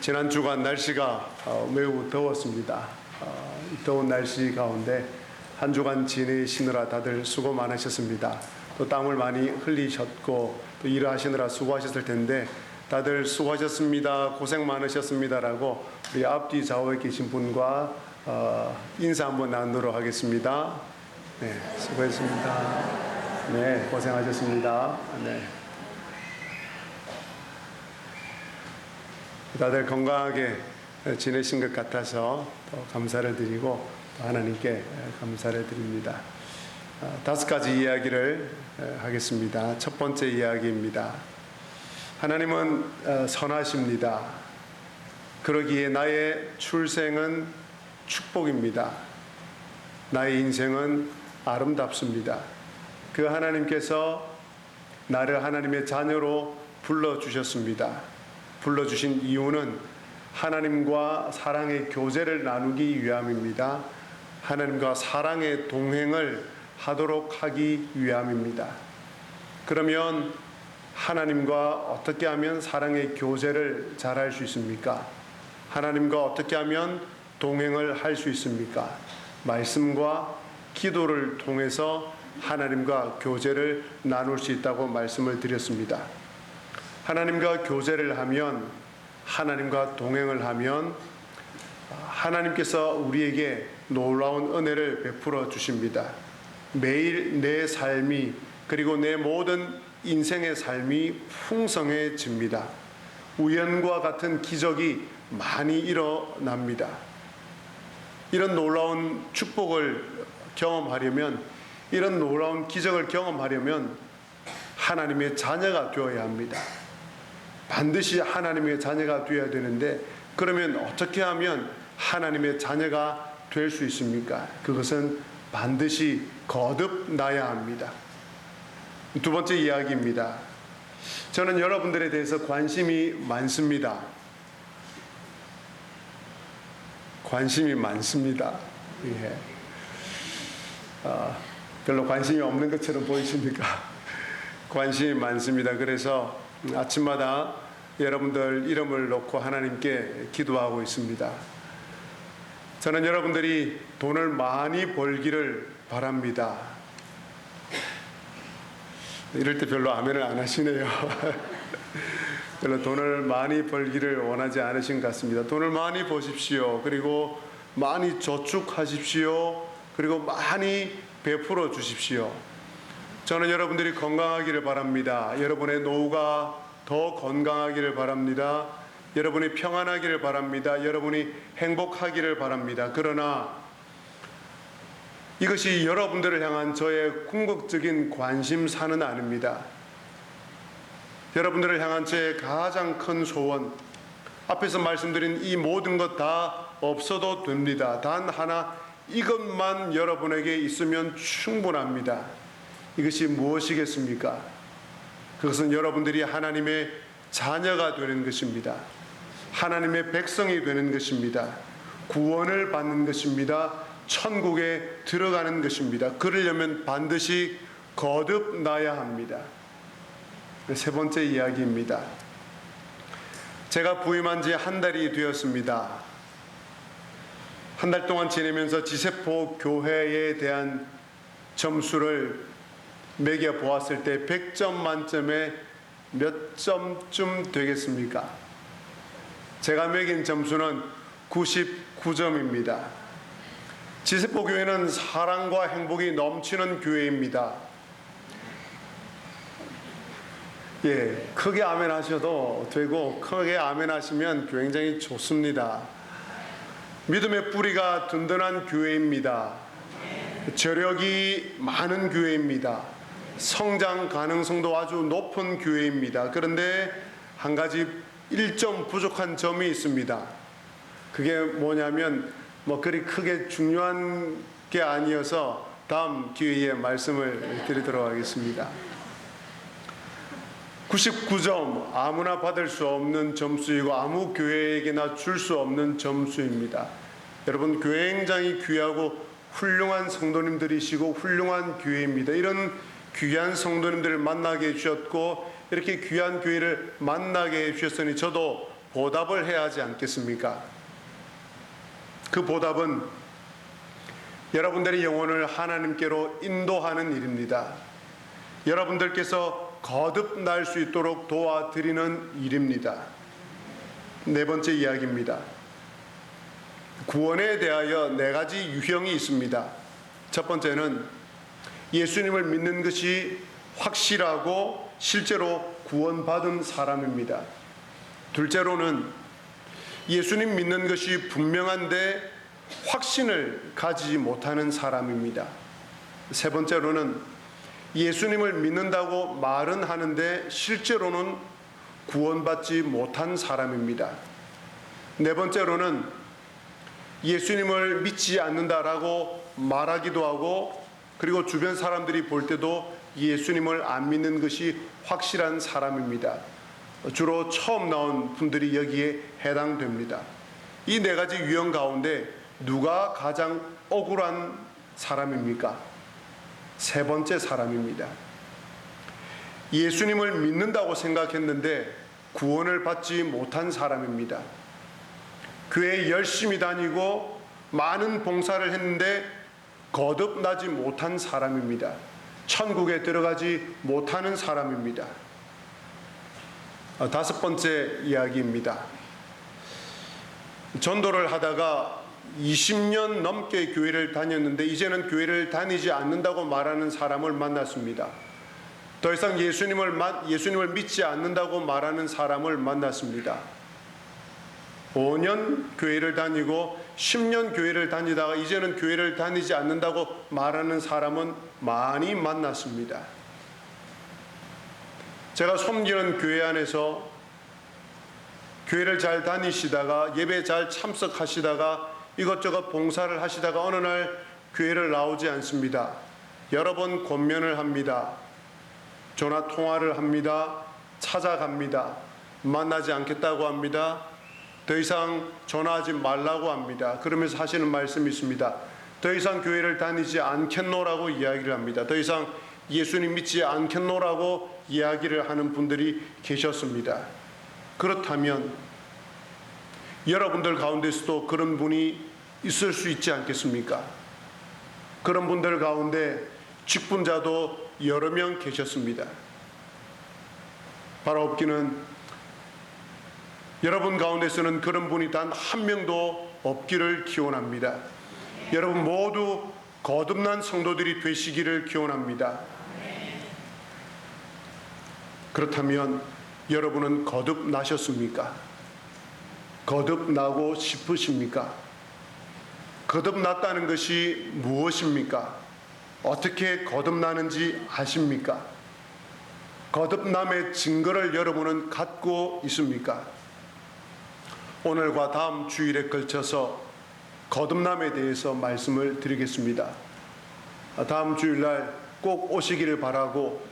지난 주간 날씨가 매우 더웠습니다. 이 더운 날씨 가운데 한 주간 지내시느라 다들 수고 많으셨습니다. 또 땀을 많이 흘리셨고 또 일하시느라 수고하셨을 텐데 다들 수고하셨습니다. 고생 많으셨습니다라고 우리 앞뒤 좌우에 계신 분과 인사 한번 나누도록 하겠습니다. 네, 수고했습니다. 네, 고생하셨습니다. 네. 다들 건강하게 지내신 것 같아서 또 감사를 드리고 또 하나님께 감사를 드립니다. 5가지 이야기를 하겠습니다. 첫 번째 이야기입니다. 하나님은 선하십니다. 그러기에 나의 출생은 축복입니다. 나의 인생은 아름답습니다. 그 하나님께서 나를 하나님의 자녀로 불러주셨습니다. 불러주신 이유는 하나님과 사랑의 교제를 나누기 위함입니다. 하나님과 사랑의 동행을 하도록 하기 위함입니다. 그러면 하나님과 어떻게 하면 사랑의 교제를 잘할 수 있습니까? 하나님과 어떻게 하면 동행을 할 수 있습니까? 말씀과 기도를 통해서 하나님과 교제를 나눌 수 있다고 말씀을 드렸습니다. 하나님과 교제를 하면, 하나님과 동행을 하면 하나님께서 우리에게 놀라운 은혜를 베풀어 주십니다. 매일 내 삶이, 그리고 내 모든 인생의 삶이 풍성해집니다. 우연과 같은 기적이 많이 일어납니다. 이런 놀라운 축복을 경험하려면, 이런 놀라운 기적을 경험하려면 하나님의 자녀가 되어야 합니다. 반드시 하나님의 자녀가 되어야 되는데, 그러면 어떻게 하면 하나님의 자녀가 될 수 있습니까? 그것은 반드시 거듭나야 합니다. 두 번째 이야기입니다. 저는 여러분들에 대해서 관심이 많습니다. 관심이 많습니다. 예. 별로 관심이 없는 것처럼 보이십니까? 관심이 많습니다. 그래서 아침마다 여러분들 이름을 놓고 하나님께 기도하고 있습니다. 저는 여러분들이 돈을 많이 벌기를 바랍니다. 이럴 때 별로 아멘을 안 하시네요. 별로 돈을 많이 벌기를 원하지 않으신 것 같습니다. 돈을 많이 버십시오. 그리고 많이 저축하십시오. 그리고 많이 베풀어 주십시오. 저는 여러분들이 건강하기를 바랍니다. 여러분의 노후가 더 건강하기를 바랍니다. 여러분이 평안하기를 바랍니다. 여러분이 행복하기를 바랍니다. 그러나 이것이 여러분들을 향한 저의 궁극적인 관심사는 아닙니다. 여러분들을 향한 제 가장 큰 소원, 앞에서 말씀드린 이 모든 것 다 없어도 됩니다. 단 하나, 이것만 여러분에게 있으면 충분합니다. 이것이 무엇이겠습니까? 그것은 여러분들이 하나님의 자녀가 되는 것입니다. 하나님의 백성이 되는 것입니다. 구원을 받는 것입니다. 천국에 들어가는 것입니다. 그러려면 반드시 거듭나야 합니다. 세 번째 이야기입니다. 제가 부임한 지 한 달이 되었습니다. 한 달 동안 지내면서 지세포 교회에 대한 점수를 매겨 보았을 때 100점 만점에 몇 점쯤 되겠습니까? 제가 매긴 점수는 99점입니다. 지세포 교회는 사랑과 행복이 넘치는 교회입니다. 예, 크게 아멘 하셔도 되고 크게 아멘 하시면 굉장히 좋습니다. 믿음의 뿌리가 든든한 교회입니다. 저력이 많은 교회입니다. 성장 가능성도 아주 높은 교회입니다. 그런데 한 가지 1점 부족한 점이 있습니다. 그게 뭐냐면 그리 크게 중요한 게 아니어서 다음 기회에 말씀을 드리도록 하겠습니다. 99점, 아무나 받을 수 없는 점수이고 아무 교회에게나 줄 수 없는 점수입니다. 여러분, 굉장히 귀하고 훌륭한 성도님들이시고 훌륭한 교회입니다. 이런 귀한 성도님들을 만나게 해주셨고 이렇게 귀한 교회를 만나게 해주셨으니 저도 보답을 해야 하지 않겠습니까? 그 보답은 여러분들의 영혼을 하나님께로 인도하는 일입니다. 여러분들께서 거듭날 수 있도록 도와드리는 일입니다. 네 번째 이야기입니다. 구원에 대하여 네 가지 유형이 있습니다. 첫 번째는 예수님을 믿는 것이 확실하고 실제로 구원받은 사람입니다. 둘째로는 예수님 믿는 것이 분명한데 확신을 가지지 못하는 사람입니다. 세 번째로는 예수님을 믿는다고 말은 하는데 실제로는 구원받지 못한 사람입니다. 네 번째로는 예수님을 믿지 않는다라고 말하기도 하고 그리고 주변 사람들이 볼 때도 예수님을 안 믿는 것이 확실한 사람입니다. 주로 처음 나온 분들이 여기에 해당됩니다. 이 네 가지 유형 가운데 누가 가장 억울한 사람입니까? 세 번째 사람입니다. 예수님을 믿는다고 생각했는데 구원을 받지 못한 사람입니다. 교회에 열심히 다니고 많은 봉사를 했는데 거듭나지 못한 사람입니다. 천국에 들어가지 못하는 사람입니다. 다섯 번째 이야기입니다. 전도를 하다가 20년 넘게 교회를 다녔는데 이제는 교회를 다니지 않는다고 말하는 사람을 만났습니다. 더 이상 예수님을 믿지 않는다고 말하는 사람을 만났습니다. 5년 교회를 다니고 10년 교회를 다니다가 이제는 교회를 다니지 않는다고 말하는 사람은 많이 만났습니다. 제가 섬기는 교회 안에서 교회를 잘 다니시다가 예배 잘 참석하시다가 이것저것 봉사를 하시다가 어느 날 교회를 나오지 않습니다. 여러 번 권면을 합니다. 전화 통화를 합니다. 찾아갑니다. 만나지 않겠다고 합니다. 더 이상 전화하지 말라고 합니다. 그러면서 하시는 말씀이 있습니다. 더 이상 교회를 다니지 않겠노라고 이야기를 합니다. 더 이상 예수님 믿지 않겠노라고 이야기를 하는 분들이 계셨습니다. 그렇다면 여러분들 가운데서도 그런 분이 있을 수 있지 않겠습니까? 그런 분들 가운데 직분자도 여러 명 계셨습니다. 바로 없기는 여러분 가운데서는 그런 분이 단 한 명도 없기를 기원합니다. 여러분 모두 거듭난 성도들이 되시기를 기원합니다. 그렇다면 여러분은 거듭나셨습니까? 거듭나고 싶으십니까? 거듭났다는 것이 무엇입니까? 어떻게 거듭나는지 아십니까? 거듭남의 증거를 여러분은 갖고 있습니까? 오늘과 다음 주일에 걸쳐서 거듭남에 대해서 말씀을 드리겠습니다. 다음 주일날 꼭 오시기를 바라고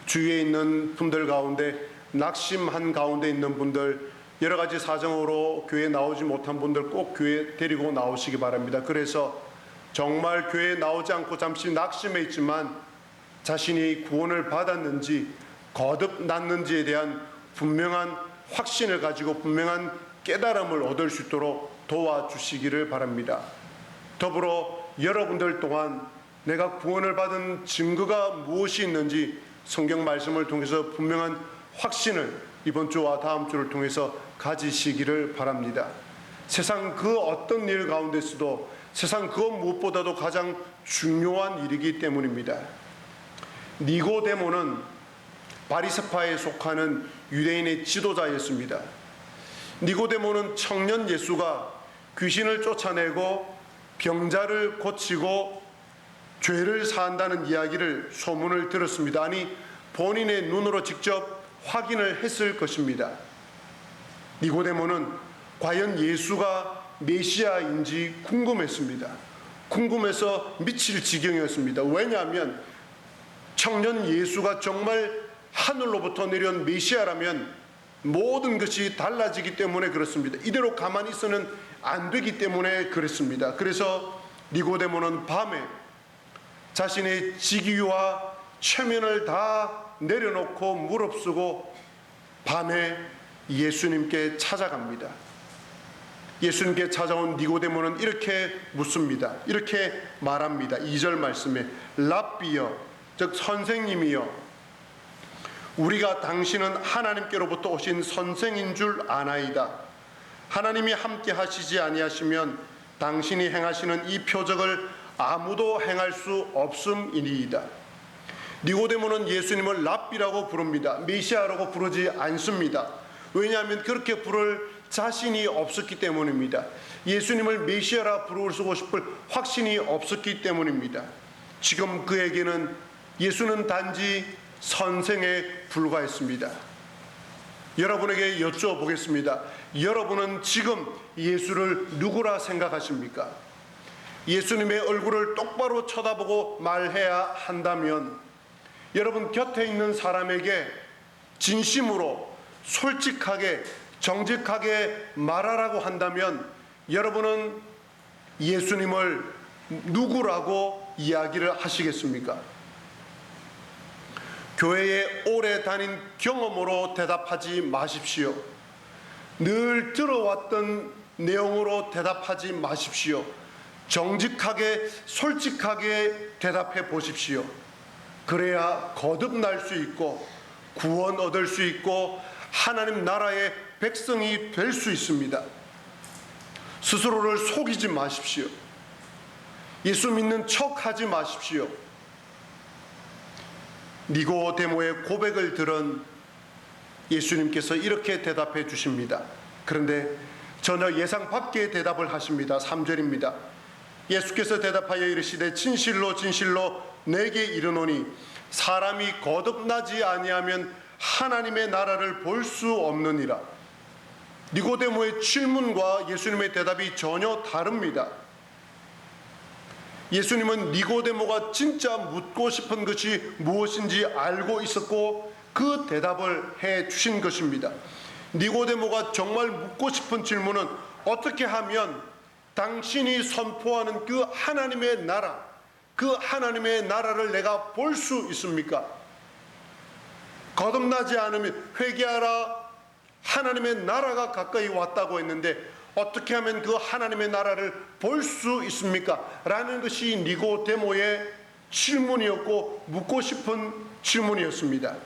주위에 있는 분들 가운데 낙심한 가운데 있는 분들 여러 가지 사정으로 교회에 나오지 못한 분들 꼭 교회에 데리고 나오시기 바랍니다. 그래서 정말 교회에 나오지 않고 잠시 낙심해 있지만 자신이 구원을 받았는지 거듭났는지에 대한 분명한 확신을 가지고 분명한 깨달음을 얻을 수 있도록 도와주시기를 바랍니다. 더불어 여러분들 또한 내가 구원을 받은 증거가 무엇이 있는지 성경 말씀을 통해서 분명한 확신을 이번 주와 다음 주를 통해서 가지시기를 바랍니다. 세상 그 어떤 일 가운데서도 세상 그 무엇보다도 가장 중요한 일이기 때문입니다. 니고데모는 바리새파에 속하는 유대인의 지도자였습니다. 니고데모는 청년 예수가 귀신을 쫓아내고 병자를 고치고 죄를 사한다는 이야기를 소문을 들었습니다. 아니 본인의 눈으로 직접 확인을 했을 것입니다. 니고데모는 과연 예수가 메시아인지 궁금했습니다. 궁금해서 미칠 지경이었습니다. 왜냐하면 청년 예수가 정말 하늘로부터 내려온 메시아라면 모든 것이 달라지기 때문에 그렇습니다. 이대로 가만히 있어는 안 되기 때문에 그렇습니다. 그래서 니고데모는 밤에 자신의 직위와 체면을 다 내려놓고 무릅쓰고 밤에 예수님께 찾아갑니다. 예수님께 찾아온 니고데모는 이렇게 묻습니다. 이렇게 말합니다. 2절 말씀에 랍비여, 즉 선생님이여, 우리가 당신은 하나님께로부터 오신 선생인 줄 아나이다. 하나님이 함께 하시지 아니하시면 당신이 행하시는 이 표적을 아무도 행할 수 없음이니이다. 니고데모는 예수님을 랍비라고 부릅니다. 메시아라고 부르지 않습니다. 왜냐하면 그렇게 부를 자신이 없었기 때문입니다. 예수님을 메시아라 부르고 싶을 확신이 없었기 때문입니다. 지금 그에게는 예수는 단지 선생에 불과했습니다. 여러분에게 여쭤보겠습니다. 여러분은 지금 예수를 누구라 생각하십니까? 예수님의 얼굴을 똑바로 쳐다보고 말해야 한다면 여러분 곁에 있는 사람에게 진심으로 솔직하게 정직하게 말하라고 한다면 여러분은 예수님을 누구라고 이야기를 하시겠습니까? 교회에 오래 다닌 경험으로 대답하지 마십시오. 늘 들어왔던 내용으로 대답하지 마십시오. 정직하게 솔직하게 대답해 보십시오. 그래야 거듭날 수 있고 구원 얻을 수 있고 하나님 나라의 백성이 될 수 있습니다. 스스로를 속이지 마십시오. 예수 믿는 척하지 마십시오. 니고데모의 고백을 들은 예수님께서 이렇게 대답해 주십니다. 그런데 전혀 예상 밖의 대답을 하십니다. 3절입니다. 예수께서 대답하여 이르시되 진실로 진실로 내게 이르노니 사람이 거듭나지 아니하면 하나님의 나라를 볼 수 없느니라. 니고데모의 질문과 예수님의 대답이 전혀 다릅니다. 예수님은 니고데모가 진짜 묻고 싶은 것이 무엇인지 알고 있었고 그 대답을 해 주신 것입니다. 니고데모가 정말 묻고 싶은 질문은 어떻게 하면 당신이 선포하는 그 하나님의 나라, 그 하나님의 나라를 내가 볼 수 있습니까? 거듭나지 않으면 회개하라, 하나님의 나라가 가까이 왔다고 했는데 어떻게 하면 그 하나님의 나라를 볼 수 있습니까? 라는 것이 니고데모의 질문이었고 묻고 싶은 질문이었습니다.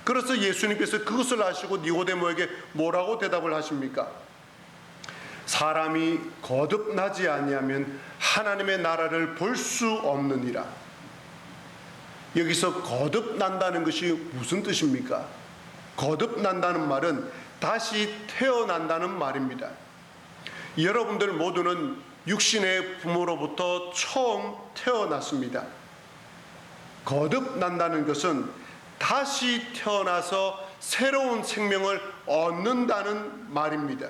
그래서 예수님께서 그것을 아시고 니고데모에게 뭐라고 대답을 하십니까? 사람이 거듭나지 아니하면 하나님의 나라를 볼 수 없느니라. 여기서 거듭난다는 것이 무슨 뜻입니까? 거듭난다는 말은 다시 태어난다는 말입니다. 여러분들 모두는 육신의 부모로부터 처음 태어났습니다. 거듭난다는 것은 다시 태어나서 새로운 생명을 얻는다는 말입니다.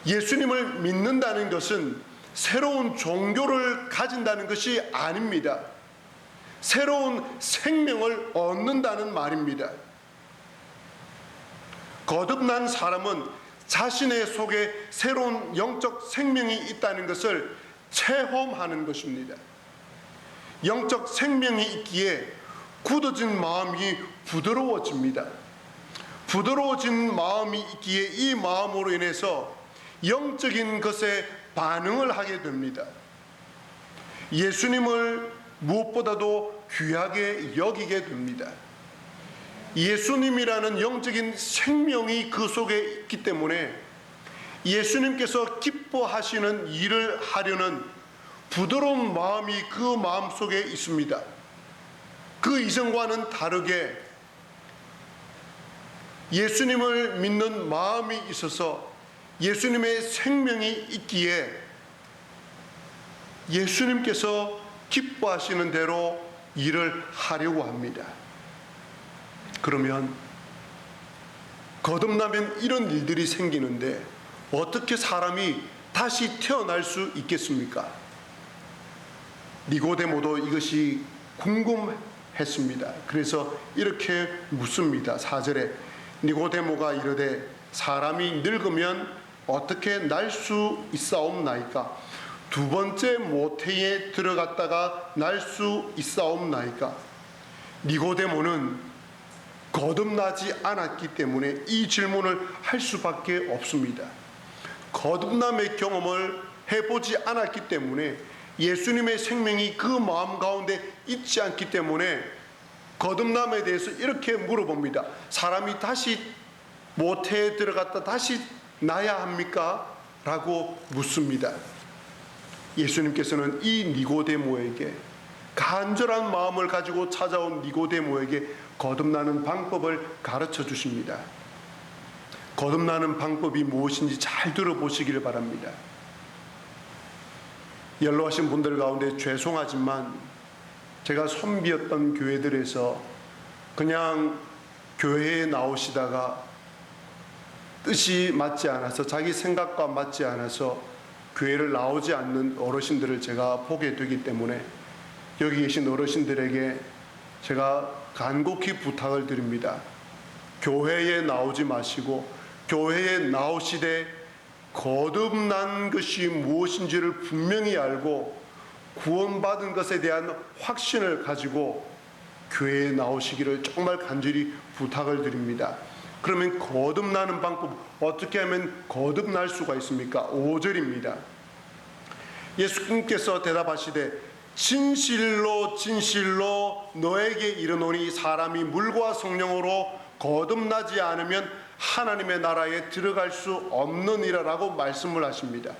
예수님을 믿는다는 것은 새로운 종교를 가진다는 것이 아닙니다. 새로운 생명을 얻는다는 말입니다. 거듭난 사람은 자신의 속에 새로운 영적 생명이 있다는 것을 체험하는 것입니다. 영적 생명이 있기에 굳어진 마음이 부드러워집니다. 부드러워진 마음이 있기에 이 마음으로 인해서 영적인 것에 반응을 하게 됩니다. 예수님을 무엇보다도 귀하게 여기게 됩니다. 예수님이라는 영적인 생명이 그 속에 있기 때문에 예수님께서 기뻐하시는 일을 하려는 부드러운 마음이 그 마음 속에 있습니다. 그 이전과는 다르게 예수님을 믿는 마음이 있어서 예수님의 생명이 있기에 예수님께서 기뻐하시는 대로 일을 하려고 합니다. 그러면 거듭나면 이런 일들이 생기는데 어떻게 사람이 다시 태어날 수 있겠습니까? 니고데모도 이것이 궁금했습니다. 그래서 이렇게 묻습니다. 4절에 니고데모가 이르되 사람이 늙으면 어떻게 날 수 있사옵나이까? 두 번째 모태에 들어갔다가 날 수 있사옵나이까? 니고데모는 거듭나지 않았기 때문에 이 질문을 할 수밖에 없습니다. 거듭남의 경험을 해보지 않았기 때문에, 예수님의 생명이 그 마음 가운데 있지 않기 때문에 거듭남에 대해서 이렇게 물어봅니다. 사람이 다시 모태에 들어갔다 다시 나야 합니까? 라고 묻습니다. 예수님께서는 이 니고데모에게, 간절한 마음을 가지고 찾아온 니고데모에게 거듭나는 방법을 가르쳐 주십니다. 거듭나는 방법이 무엇인지 잘 들어보시기를 바랍니다. 연로하신 분들 가운데 죄송하지만 제가 섬기었던 교회들에서 그냥 교회에 나오시다가 뜻이 맞지 않아서, 자기 생각과 맞지 않아서 교회를 나오지 않는 어르신들을 제가 보게 되기 때문에 여기 계신 어르신들에게 제가 간곡히 부탁을 드립니다. 교회에 나오지 마시고 교회에 나오시되 거듭난 것이 무엇인지를 분명히 알고 구원받은 것에 대한 확신을 가지고 교회에 나오시기를 정말 간절히 부탁을 드립니다. 그러면 거듭나는 방법, 어떻게 하면 거듭날 수가 있습니까? 5절입니다. 예수님께서 대답하시되 진실로 진실로 너에게 이르노니 사람이 물과 성령으로 거듭나지 않으면 하나님의 나라에 들어갈 수 없느니라 라고 말씀을 하십니다.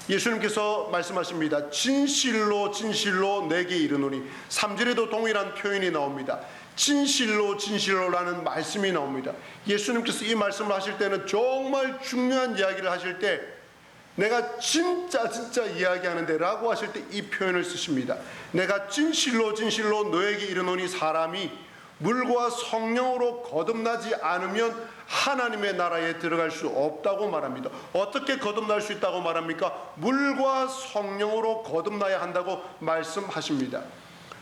예수님께서 말씀하십니다. 진실로 진실로 내게 이르노니. 3절에도 동일한 표현이 나옵니다. 진실로 진실로라는 말씀이 나옵니다. 예수님께서 이 말씀을 하실 때는 정말 중요한 이야기를 하실 때, 내가 진짜 이야기하는데 라고 하실 때 이 표현을 쓰십니다. 내가 진실로 진실로 너에게 이르노니 사람이 물과 성령으로 거듭나지 않으면 하나님의 나라에 들어갈 수 없다고 말합니다. 어떻게 거듭날 수 있다고 말합니까? 물과 성령으로 거듭나야 한다고 말씀하십니다.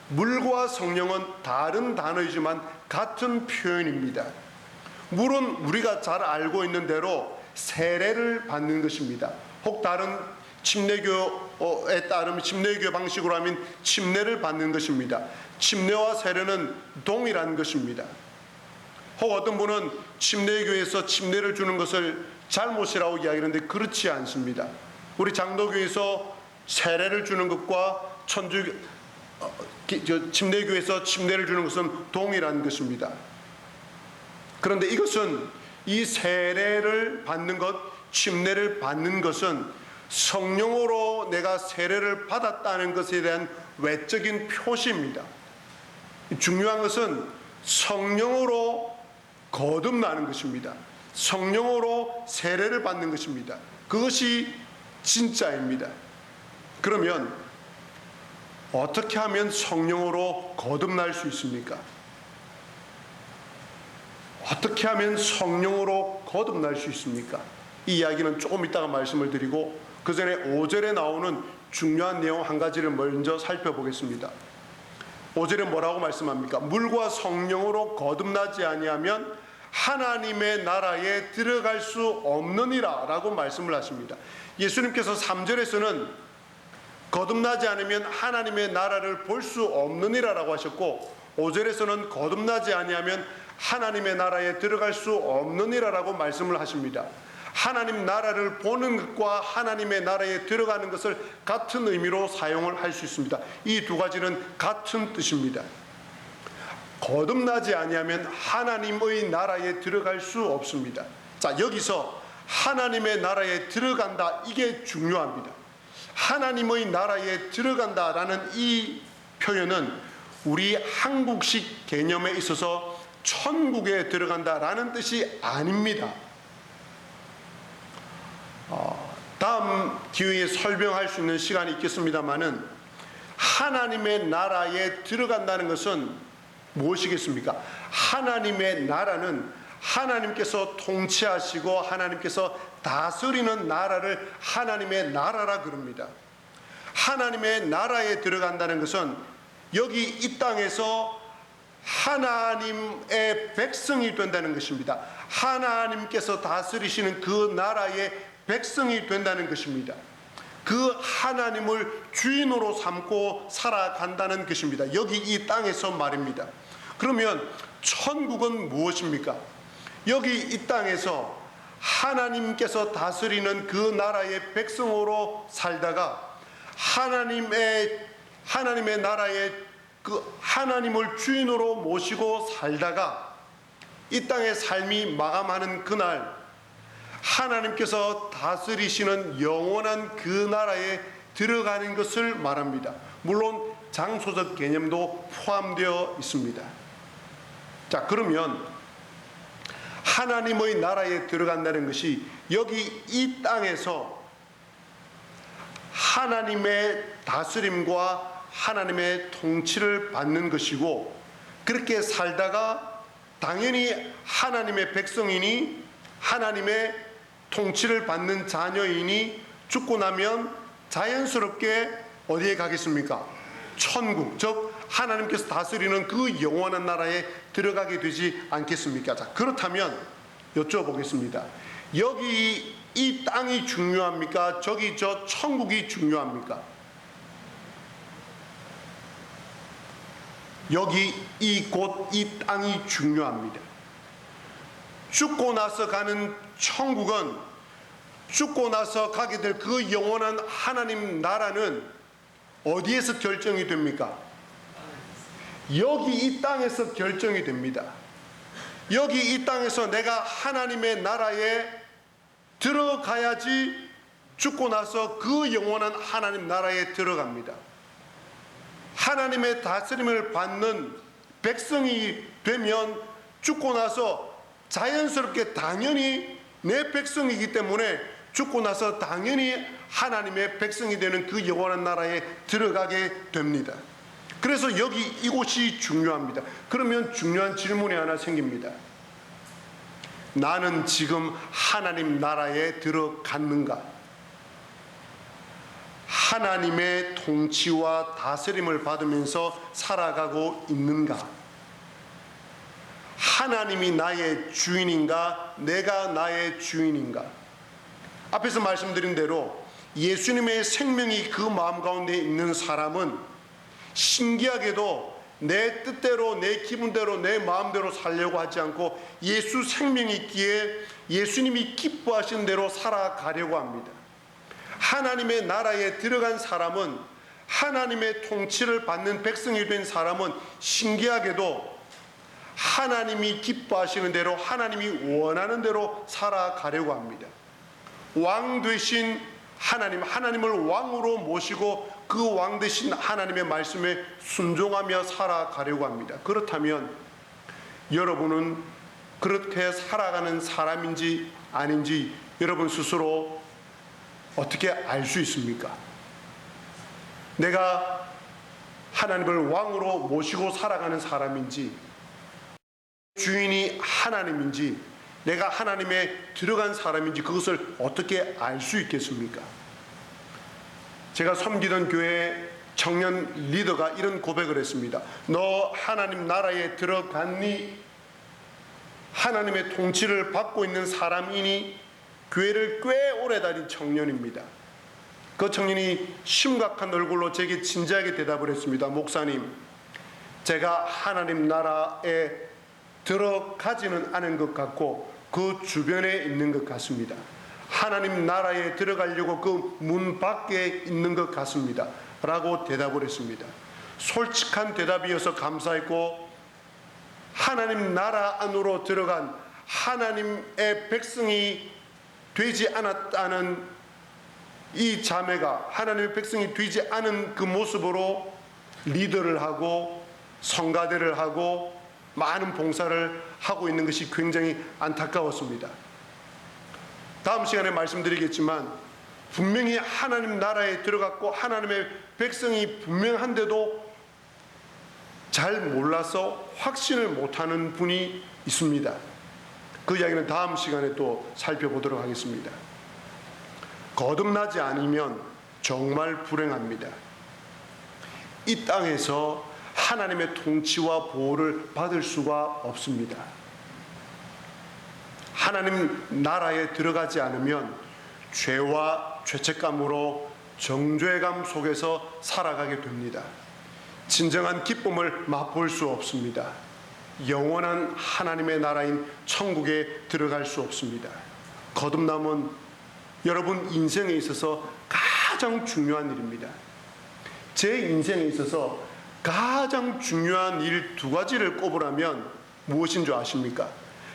물과 성령은 다른 단어이지만 같은 표현입니다. 물은 우리가 잘 알고 있는 대로 세례를 받는 것입니다. 혹 다른 침례교에 따르면, 침례교 방식으로 하면 침례를 받는 것입니다. 침례와 세례는 동일한 것입니다. 혹 어떤 분은 침례교에서 침례를 주는 것을 잘못이라고 이야기하는데 그렇지 않습니다. 우리 장로교에서 세례를 주는 것과 침례교에서 침례를 주는 것은 동일한 것입니다. 그런데 이것은, 이 세례를 받는 것, 침례를 받는 것은 성령으로 내가 세례를 받았다는 것에 대한 외적인 표시입니다. 중요한 것은 성령으로 거듭나는 것입니다. 성령으로 세례를 받는 것입니다. 그것이 진짜입니다. 그러면 어떻게 하면 성령으로 거듭날 수 있습니까? 어떻게 하면 성령으로 거듭날 수 있습니까? 이 이야기는 조금 이따가 말씀을 드리고, 그 전에 5절에 나오는 중요한 내용 한 가지를 먼저 살펴보겠습니다. 5절에 뭐라고 말씀합니까? 물과 성령으로 거듭나지 아니하면 하나님의 나라에 들어갈 수 없느니라 라고 말씀을 하십니다. 예수님께서 3절에서는 거듭나지 않으면 하나님의 나라를 볼 수 없느니라 라고 하셨고, 5절에서는 거듭나지 아니하면 하나님의 나라에 들어갈 수 없느니라 라고 말씀을 하십니다. 하나님 나라를 보는 것과 하나님의 나라에 들어가는 것을 같은 의미로 사용을 할 수 있습니다. 이 두 가지는 같은 뜻입니다. 거듭나지 아니하면 하나님의 나라에 들어갈 수 없습니다. 자, 여기서 하나님의 나라에 들어간다, 이게 중요합니다. 하나님의 나라에 들어간다라는 이 표현은 우리 한국식 개념에 있어서 천국에 들어간다라는 뜻이 아닙니다. 다음 기회에 설명할 수 있는 시간이 있겠습니다마는, 하나님의 나라에 들어간다는 것은 무엇이겠습니까? 하나님의 나라는 하나님께서 통치하시고 하나님께서 다스리는 나라를 하나님의 나라라 그럽니다. 하나님의 나라에 들어간다는 것은 여기 이 땅에서 하나님의 백성이 된다는 것입니다. 하나님께서 다스리시는 그 나라의 백성이 된다는 것입니다. 그 하나님을 주인으로 삼고 살아간다는 것입니다. 여기 이 땅에서 말입니다. 그러면 천국은 무엇입니까? 여기 이 땅에서 하나님께서 다스리는 그 나라의 백성으로 살다가 하나님의 나라의 그 하나님을 주인으로 모시고 살다가 이 땅의 삶이 마감하는 그날 하나님께서 다스리시는 영원한 그 나라에 들어가는 것을 말합니다. 물론 장소적 개념도 포함되어 있습니다. 자, 그러면 하나님의 나라에 들어간다는 것이 여기 이 땅에서 하나님의 다스림과 하나님의 통치를 받는 것이고, 그렇게 살다가 당연히 하나님의 백성이니 하나님의 통치를 받는 자녀이니 죽고 나면 자연스럽게 어디에 가겠습니까? 천국, 즉 하나님께서 다스리는 그 영원한 나라에 들어가게 되지 않겠습니까? 자, 그렇다면 여쭤보겠습니다. 여기 이 땅이 중요합니까? 저기 저 천국이 중요합니까? 여기 이곳 이 땅이 중요합니다. 죽고 나서 가는 천국은 죽고 나서 가게 될 그 영원한 하나님 나라는 어디에서 결정이 됩니까? 여기 이 땅에서 결정이 됩니다. 여기 이 땅에서 내가 하나님의 나라에 들어가야지 죽고 나서 그 영원한 하나님 나라에 들어갑니다. 하나님의 다스림을 받는 백성이 되면 죽고 나서 자연스럽게 당연히 내 백성이기 때문에 죽고 나서 당연히 하나님의 백성이 되는 그 영원한 나라에 들어가게 됩니다. 그래서 여기 이곳이 중요합니다. 그러면 중요한 질문이 하나 생깁니다. 나는 지금 하나님 나라에 들어갔는가? 하나님의 통치와 다스림을 받으면서 살아가고 있는가? 하나님이 나의 주인인가? 내가 나의 주인인가? 앞에서 말씀드린 대로 예수님의 생명이 그 마음 가운데 있는 사람은 신기하게도 내 뜻대로, 내 기분대로, 내 마음대로 살려고 하지 않고 예수 생명이 있기에 예수님이 기뻐하신 대로 살아가려고 합니다. 하나님의 나라에 들어간 사람은, 하나님의 통치를 받는 백성이 된 사람은 신기하게도 하나님이 기뻐하시는 대로, 하나님이 원하는 대로 살아가려고 합니다. 왕 되신 하나님, 하나님을 왕으로 모시고 그 왕 되신 하나님의 말씀에 순종하며 살아가려고 합니다. 그렇다면 여러분은 그렇게 살아가는 사람인지 아닌지 여러분 스스로 어떻게 알 수 있습니까? 내가 하나님을 왕으로 모시고 살아가는 사람인지, 주인이 하나님인지, 내가 하나님에 들어간 사람인지 그것을 어떻게 알 수 있겠습니까? 제가 섬기던 교회 청년 리더가 이런 고백을 했습니다. 너 하나님 나라에 들어갔니? 하나님의 통치를 받고 있는 사람이니? 교회를 꽤 오래 다닌 청년입니다. 그 청년이 심각한 얼굴로 제게 진지하게 대답을 했습니다. 목사님, 제가 하나님 나라에 들어가지는 않은 것 같고 그 주변에 있는 것 같습니다. 하나님 나라에 들어가려고 그 문 밖에 있는 것 같습니다 라고 대답을 했습니다. 솔직한 대답이어서 감사했고, 하나님 나라 안으로 들어간 하나님의 백성이 되지 않았다는 이 자매가 하나님의 백성이 되지 않은 그 모습으로 리더를 하고 성가대를 하고 많은 봉사를 하고 있는 것이 굉장히 안타까웠습니다. 다음 시간에 말씀드리겠지만 분명히 하나님 나라에 들어갔고 하나님의 백성이 분명한데도 잘 몰라서 확신을 못하는 분이 있습니다. 그 이야기는 다음 시간에 또 살펴보도록 하겠습니다. 거듭나지 않으면 정말 불행합니다. 이 땅에서 하나님의 통치와 보호를 받을 수가 없습니다. 하나님 나라에 들어가지 않으면 죄와 죄책감으로 정죄감 속에서 살아가게 됩니다. 진정한 기쁨을 맛볼 수 없습니다. 영원한 하나님의 나라인 천국에 들어갈 수 없습니다. 거듭남은 여러분 인생에 있어서 가장 중요한 일입니다. 제 인생에 있어서 가장 중요한 일 두 가지를 꼽으라면 무엇인 줄 아십니까?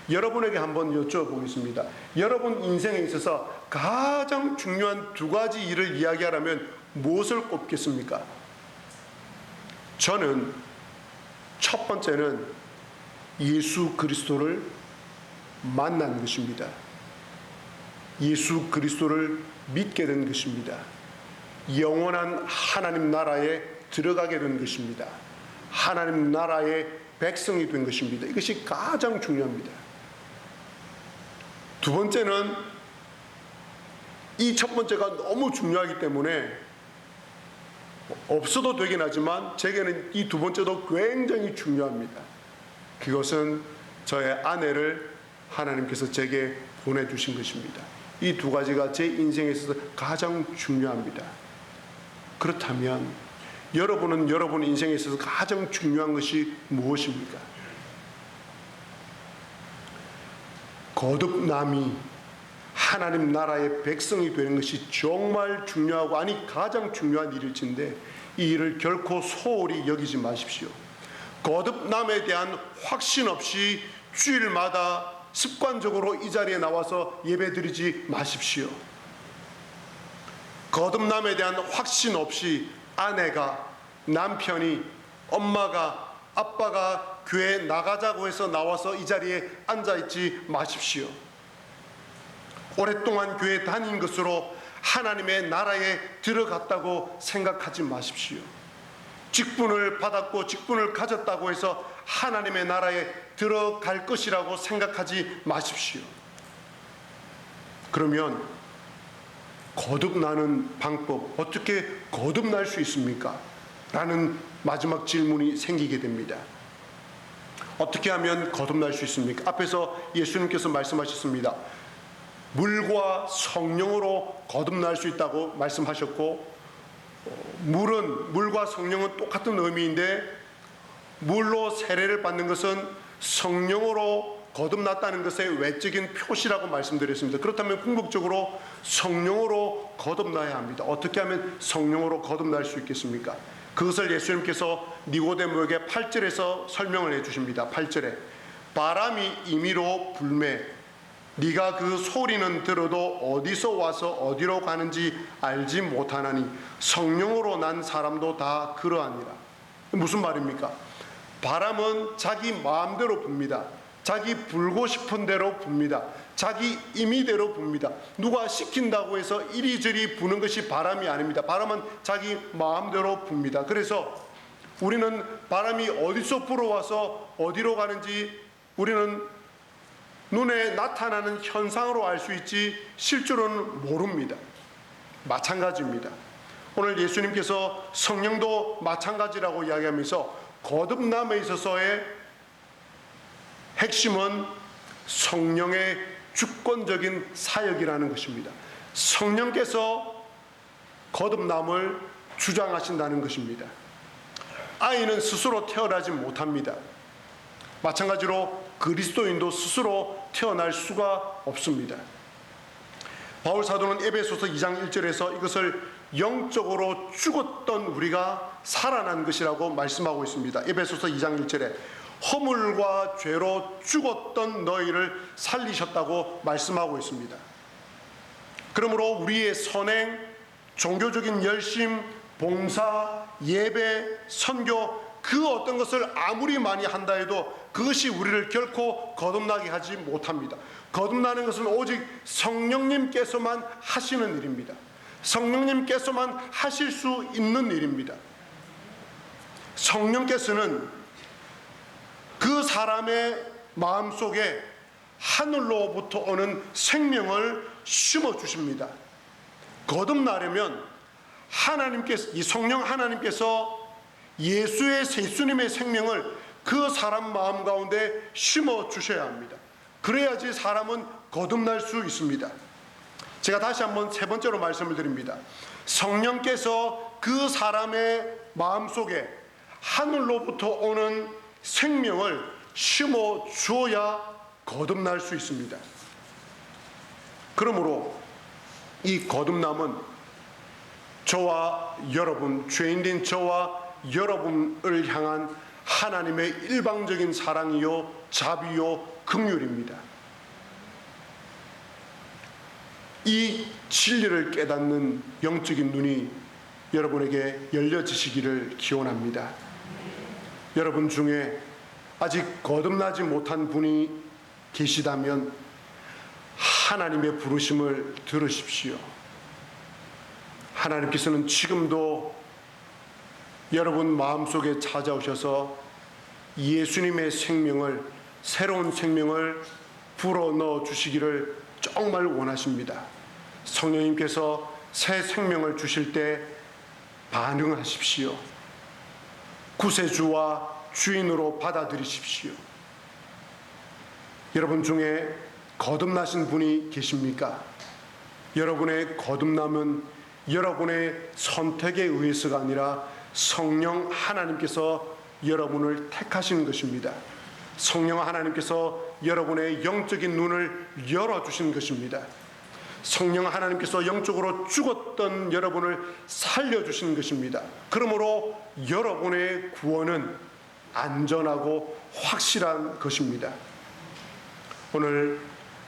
여러분에게 한번 여쭤보겠습니다. 여러분 인생에 있어서 가장 중요한 두 가지 일을 이야기하라면 무엇을 꼽겠습니까? 저는 첫 번째는 예수 그리스도를 만난 것입니다. 예수 그리스도를 믿게 된 것입니다. 영원한 하나님 나라에 들어가게 된 것입니다. 하나님 나라의 백성이 된 것입니다. 이것이 가장 중요합니다. 두 번째는 이 첫 번째가 너무 중요하기 때문에 없어도 되긴 하지만 제게는 이 두 번째도 굉장히 중요합니다. 그것은 저의 아내를 하나님께서 제게 보내주신 것입니다. 이 두 가지가 제 인생에 있어서 가장 중요합니다. 그렇다면 여러분은 여러분 인생에 있어서 가장 중요한 것이 무엇입니까? 거듭남이 하나님 나라의 백성이 되는 것이 정말 중요하고 아니 가장 중요한 일일진데 이 일을 결코 소홀히 여기지 마십시오. 거듭남에 대한 확신 없이 주일마다 습관적으로 이 자리에 나와서 예배드리지 마십시오. 거듭남에 대한 확신 없이 아내가, 남편이, 엄마가, 아빠가 교회에 나가자고 해서 나와서 이 자리에 앉아있지 마십시오. 오랫동안 교회 다닌 것으로 하나님의 나라에 들어갔다고 생각하지 마십시오. 직분을 받았고 직분을 가졌다고 해서 하나님의 나라에 들어갈 것이라고 생각하지 마십시오. 그러면 거듭나는 방법, 어떻게 거듭날 수 있습니까? 라는 마지막 질문이 생기게 됩니다. 어떻게 하면 거듭날 수 있습니까? 앞에서 예수님께서 말씀하셨습니다. 물과 성령으로 거듭날 수 있다고 말씀하셨고, 물과 성령은 똑같은 의미인데 물로 세례를 받는 것은 성령으로 거듭났다는 것의 외적인 표시라고 말씀드렸습니다. 그렇다면 궁극적으로 성령으로 거듭나야 합니다. 어떻게 하면 성령으로 거듭날 수 있겠습니까? 그것을 예수님께서 니고데모에게 8절에서 설명을 해주십니다. 8절에 바람이 임의로 불매 네가 그 소리는 들어도 어디서 와서 어디로 가는지 알지 못하나니 성령으로 난 사람도 다 그러하니라. 무슨 말입니까? 바람은 자기 마음대로 붑니다. 자기 불고 싶은 대로 붑니다. 자기 임의대로 붑니다. 누가 시킨다고 해서 이리저리 부는 것이 바람이 아닙니다. 바람은 자기 마음대로 붑니다. 그래서 우리는 바람이 어디서 불어와서 어디로 가는지 우리는 눈에 나타나는 현상으로 알 수 있지 실제로는 모릅니다. 마찬가지입니다. 오늘 예수님께서 성령도 마찬가지라고 이야기하면서 거듭남에 있어서의 핵심은 성령의 주권적인 사역이라는 것입니다. 성령께서 거듭남을 주장하신다는 것입니다. 아이는 스스로 태어나지 못합니다. 마찬가지로 그리스도인도 스스로 태어날 수가 없습니다. 바울 사도는 에베소서 2장 1절에서 이것을 영적으로 죽었던 우리가 살아난 것이라고 말씀하고 있습니다. 에베소서 2장 1절에 허물과 죄로 죽었던 너희를 살리셨다고 말씀하고 있습니다. 그러므로 우리의 선행, 종교적인 열심, 봉사, 예배, 선교 그 어떤 것을 아무리 많이 한다 해도 그것이 우리를 결코 거듭나게 하지 못합니다. 거듭나는 것은 오직 성령님께서만 하시는 일입니다. 성령님께서만 하실 수 있는 일입니다. 성령께서는 그 사람의 마음속에 하늘로부터 오는 생명을 심어주십니다. 거듭나려면 하나님께서, 이 성령 하나님께서 예수님의 생명을 그 사람 마음 가운데 심어주셔야 합니다. 그래야지 사람은 거듭날 수 있습니다. 제가 다시 한번 세 번째로 말씀을 드립니다. 성령께서 그 사람의 마음속에 하늘로부터 오는 생명을 심어 주어야 거듭날 수 있습니다. 그러므로 이 거듭남은 저와 여러분, 죄인된 저와 여러분을 향한 하나님의 일방적인 사랑이요 자비요 긍휼입니다. 이 진리를 깨닫는 영적인 눈이 여러분에게 열려지시기를 기원합니다. 여러분 중에 아직 거듭나지 못한 분이 계시다면 하나님의 부르심을 들으십시오. 하나님께서는 지금도 여러분 마음속에 찾아오셔서 예수님의 생명을, 새로운 생명을 불어넣어 주시기를 정말 원하십니다. 성령님께서 새 생명을 주실 때 반응하십시오. 구세주와 주인으로 받아들이십시오. 여러분 중에 거듭나신 분이 계십니까? 여러분의 거듭남은 여러분의 선택에 의해서가 아니라 성령 하나님께서 여러분을 택하시는 것입니다. 성령 하나님께서 여러분의 영적인 눈을 열어주신 것입니다. 성령 하나님께서 영적으로 죽었던 여러분을 살려주신 것입니다. 그러므로 여러분의 구원은 안전하고 확실한 것입니다. 오늘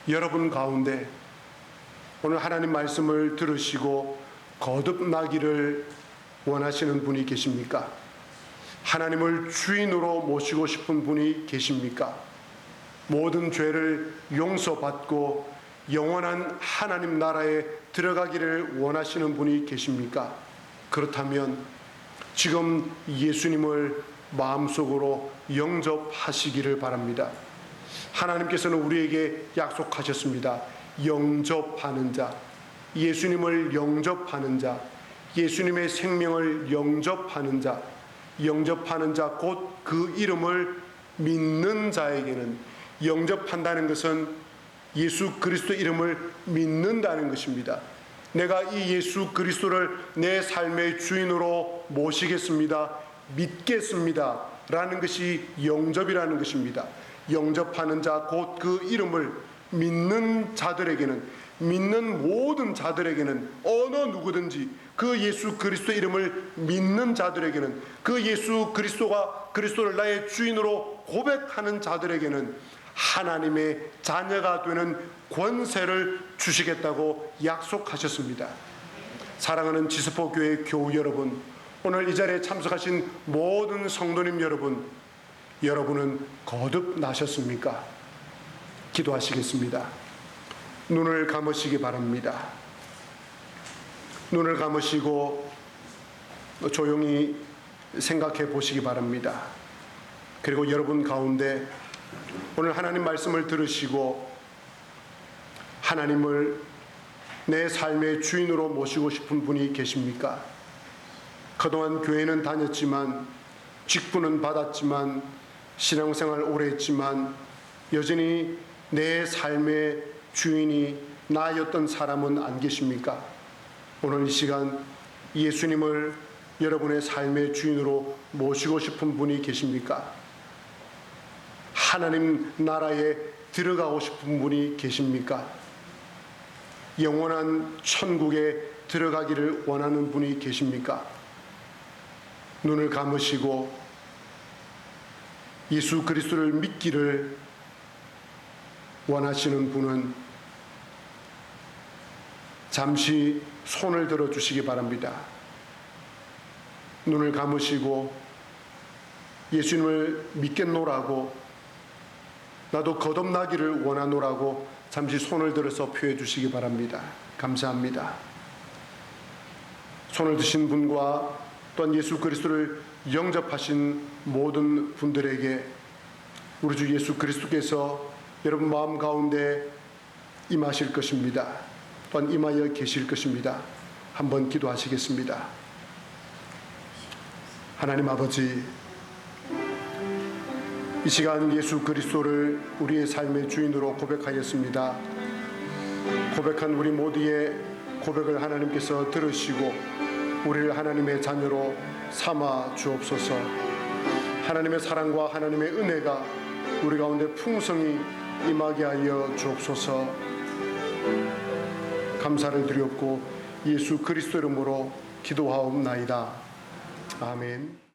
여러분 가운데 오늘 하나님 말씀을 들으시고 거듭나기를 원하시는 분이 계십니까? 하나님을 주인으로 모시고 싶은 분이 계십니까? 모든 죄를 용서받고 영원한 하나님 나라에 들어가기를 원하시는 분이 계십니까? 그렇다면 지금 예수님을 마음속으로 영접하시기를 바랍니다. 하나님께서는 우리에게 약속하셨습니다. 영접하는 자, 예수님을 영접하는 자, 예수님의 생명을 영접하는 자, 영접하는 자 곧 그 이름을 믿는 자에게는, 영접한다는 것은 예수 그리스도 이름을 믿는다는 것입니다. 내가 이 예수 그리스도를 내 삶의 주인으로 모시겠습니다, 믿겠습니다 라는 것이 영접이라는 것입니다. 영접하는 자 곧 그 이름을 믿는 자들에게는, 믿는 모든 자들에게는, 어느 누구든지 그 예수 그리스도 이름을 믿는 자들에게는, 그 예수 그리스도를 나의 주인으로 고백하는 자들에게는 하나님의 자녀가 되는 권세를 주시겠다고 약속하셨습니다. 사랑하는 지스포교회 교우 여러분, 오늘 이 자리에 참석하신 모든 성도님 여러분, 여러분은 거듭나셨습니까? 기도하시겠습니다. 눈을 감으시기 바랍니다. 눈을 감으시고 조용히 생각해 보시기 바랍니다. 그리고 여러분 가운데 오늘 하나님 말씀을 들으시고 하나님을 내 삶의 주인으로 모시고 싶은 분이 계십니까? 그동안 교회는 다녔지만, 직분은 받았지만, 신앙생활 오래 했지만 여전히 내 삶의 주인이 나였던 사람은 안 계십니까? 오늘 이 시간 예수님을 여러분의 삶의 주인으로 모시고 싶은 분이 계십니까? 하나님 나라에 들어가고 싶은 분이 계십니까? 영원한 천국에 들어가기를 원하는 분이 계십니까? 눈을 감으시고 예수 그리스도를 믿기를 원하시는 분은 잠시 손을 들어 주시기 바랍니다. 눈을 감으시고 예수님을 믿겠노라고, 나도 거듭나기를 원하노라고 잠시 손을 들어서 표해 주시기 바랍니다. 감사합니다. 손을 드신 분과 또한 예수 그리스도를 영접하신 모든 분들에게 우리 주 예수 그리스도께서 여러분 마음 가운데 임하실 것입니다. 또한 임하여 계실 것입니다. 한번 기도하시겠습니다. 하나님 아버지, 이 시간 예수 그리스도를 우리의 삶의 주인으로 고백하였습니다. 고백한 우리 모두의 고백을 하나님께서 들으시고 우리를 하나님의 자녀로 삼아 주옵소서. 하나님의 사랑과 하나님의 은혜가 우리 가운데 풍성히 임하게 하여 주옵소서. 감사를 드리옵고 예수 그리스도 이름으로 기도하옵나이다. 아멘.